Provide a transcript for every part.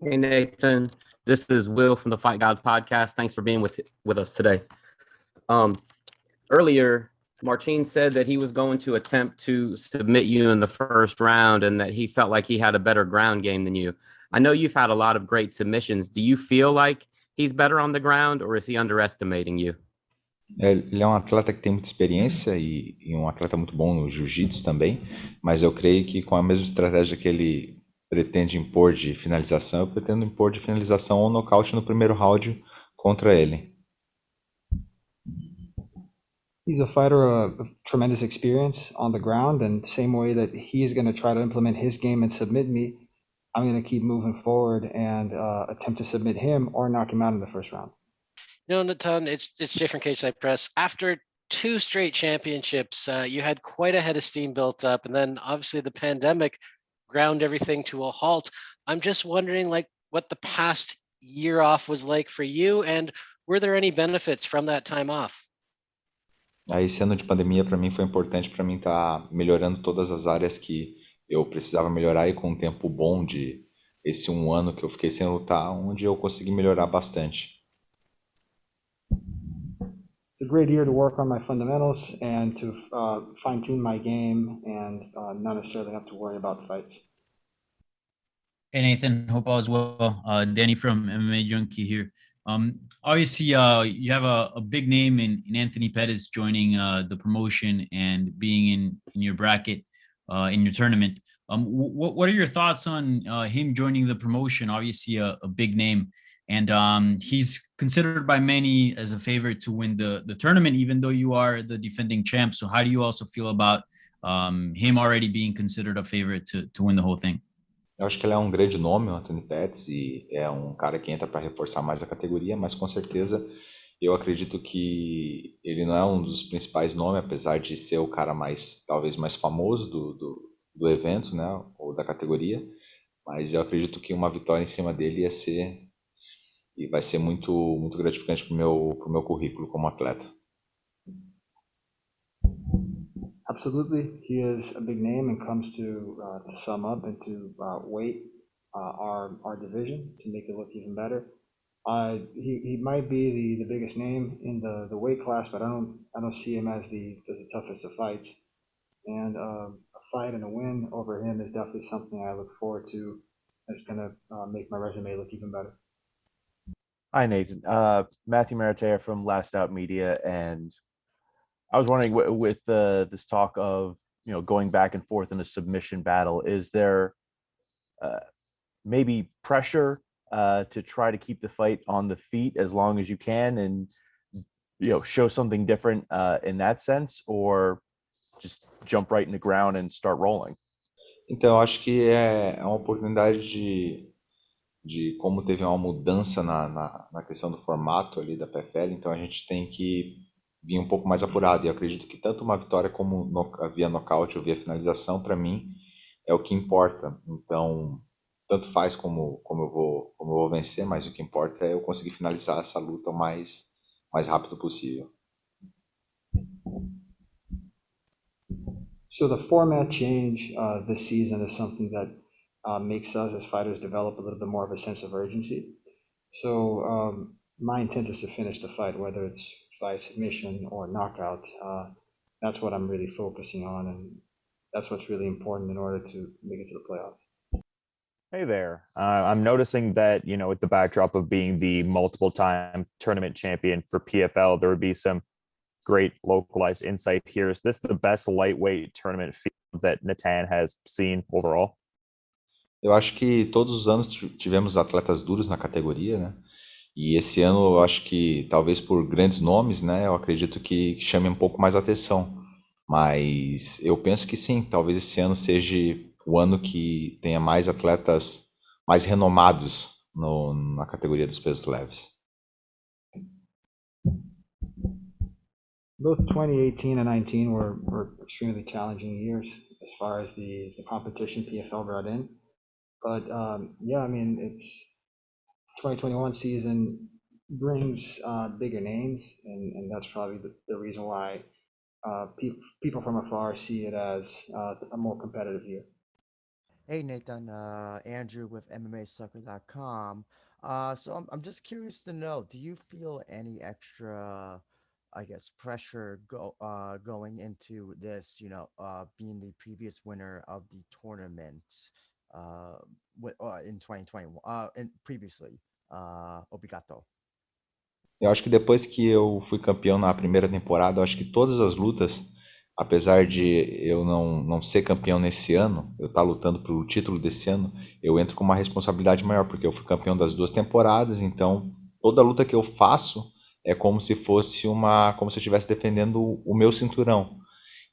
Hey Nathan, this is Will from the Fight Gods podcast. Thanks for being with us today. Um, Earlier, Marcin said that he was going to attempt to submit you in the first round and that he felt like he had a better ground game than you. I know you've had a lot of great submissions. Do you feel like he's better on the ground or is he underestimating you? Ele é um atleta que tem muita experiência e um atleta muito bom no jiu-jitsu também, mas eu creio que com a mesma estratégia que ele pretende impor de finalização, eu pretendo impor de finalização ou nocaute no primeiro round contra ele. He's a fighter of tremendous experience on the ground, and the same way that he's going to try to implement his game and submit me, I'm going to keep moving forward and attempt to submit him or knock him out in the first round. Natan, it's different case I press. After two straight championships, you had quite a head of steam built up, and then obviously the pandemic ground everything to a halt. I'm just wondering, like, what the past year off was like for you, and were there any benefits from that time off? Aí, esse ano de pandemia para mim foi importante para mim estar melhorando todas as áreas que eu precisava melhorar e com um tempo bom de esse um ano que eu fiquei sem lutar, onde eu consegui melhorar bastante. It's a great year to work on my fundamentals and to fine-tune my game and not necessarily have to worry about fights. Hey Nathan, hope all is well. Danny from MMA Junkie here. Obviously, you have a big name in Anthony Pettis joining the promotion and being in your bracket in your tournament. What are your thoughts on him joining the promotion? Obviously, a big name, and he's considered by many as a favorite to win the tournament, even though you are the defending champ. So, how do you also feel about him already being considered a favorite to win the whole thing? Eu acho que ele é um grande nome, o Anthony Pettis, e é um cara que entra para reforçar mais a categoria, mas com certeza eu acredito que ele não é um dos principais nomes, apesar de ser o cara talvez mais famoso do evento, né, ou da categoria, mas eu acredito que uma vitória em cima dele e vai ser muito gratificante para o meu currículo como atleta. Absolutely, he is a big name and comes to sum up and to weight our division to make it look even better. He might be the biggest name in the weight class, but I don't see him as the toughest of fights. And a fight and a win over him is definitely something I look forward to. That's gonna make my resume look even better. Hi, Nathan. Matthew Maratea from Last Out Media, and I was wondering with this talk of going back and forth in a submission battle, is there maybe pressure to try to keep the fight on the feet as long as you can and show something different in that sense, or just jump right in the ground and start rolling? Então, eu acho que é uma oportunidade de como teve uma mudança na questão do formato ali da PFL, então a gente tem que vir um pouco mais apurado. E eu acredito que tanto uma vitória como via nocaute ou via finalização, para mim, é o que importa. Então, tanto faz como eu vou vencer, mas o que importa é eu conseguir finalizar essa luta o mais rápido possível. So the format change this season is something that makes us as fighters develop a little bit more of a sense of urgency. So my intent is to finish the fight, whether it's by submission or knockout. That's what I'm really focusing on, and that's what's really important in order to make it to the playoffs. Hey there. I'm noticing that, with the backdrop of being the multiple-time tournament champion for PFL, there would be some great localized insight here. Is this the best lightweight tournament field that Natan has seen overall? Eu acho que todos os anos tivemos atletas duros na categoria, né? E esse ano eu acho que, talvez por grandes nomes, né? Eu acredito que chame um pouco mais atenção. Mas eu penso que sim, talvez esse ano seja o ano que tenha mais atletas mais renomados na categoria dos pesos leves. Both 2018 and 19 were extremely challenging years as far as the competition PFL brought in. But yeah, I mean, it's 2021 season brings bigger names, and that's probably the reason why people from afar see it as a more competitive year. Hey Nathan, Andrew with MMAsucker.com. So I'm just curious to know, do you feel any extra, I guess, pressure going into this, being the previous winner of the tournament uh, in 2021, previously, Obrigado. Eu acho que depois que eu fui campeão na primeira temporada, eu acho que todas as lutas, apesar de eu não ser campeão nesse ano, eu estar lutando pelo título desse ano, eu entro com uma responsabilidade maior, porque eu fui campeão das 2 temporadas, então toda luta que eu faço é como se fosse como se eu estivesse defendendo o meu cinturão,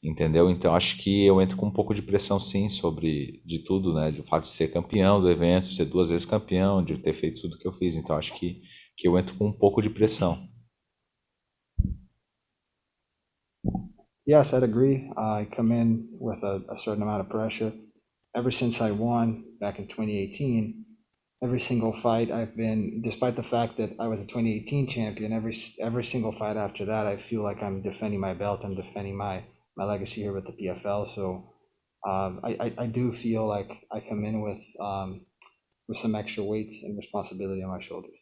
entendeu? Então acho que eu entro com um pouco de pressão sim sobre de tudo, né? Do fato de ser campeão do evento, de ser 2 vezes campeão, de ter feito tudo que eu fiz, então acho que eu entro com um pouco de pressão. Yes, I'd agree. I come in with a certain amount of pressure. Ever since I won back in 2018, every single fight I've been, despite the fact that I was a 2018 champion, every single fight after that, I feel like I'm defending my belt. I'm defending my legacy here with the PFL. So I do feel like I come in with some extra weight and responsibility on my shoulders.